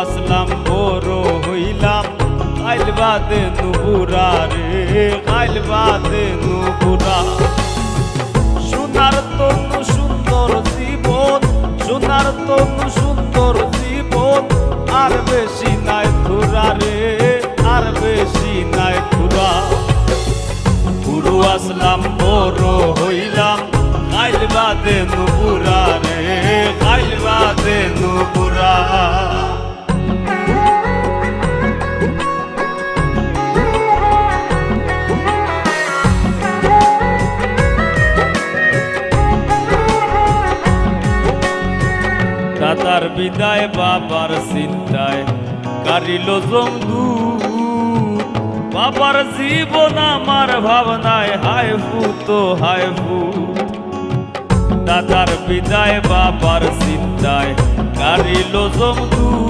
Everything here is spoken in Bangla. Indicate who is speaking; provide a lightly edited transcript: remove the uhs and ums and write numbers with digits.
Speaker 1: আসলাম বড় হইলাম কাইল বাদে নুপুরা রে কাইল বাদে নুপুরা সোনার তনু সুন্দর জীবন সোনার তনু সুন্দর জীবন আর বেশি নাই থুরা রে আর বেশি নাই থুরা বুড়ো আসলাম বড় হইলাম কাইল বাদে নুপুরা রে কাইল বাদে নুপুরা দাদার বিদায় বাবার চিন্তায় কারিল জমদু বাবার জীবন আমার ভাবনায় হায় ভূত হায় ভূত দাদার বিদায় বাবার চিন্তায় কারিল জমদু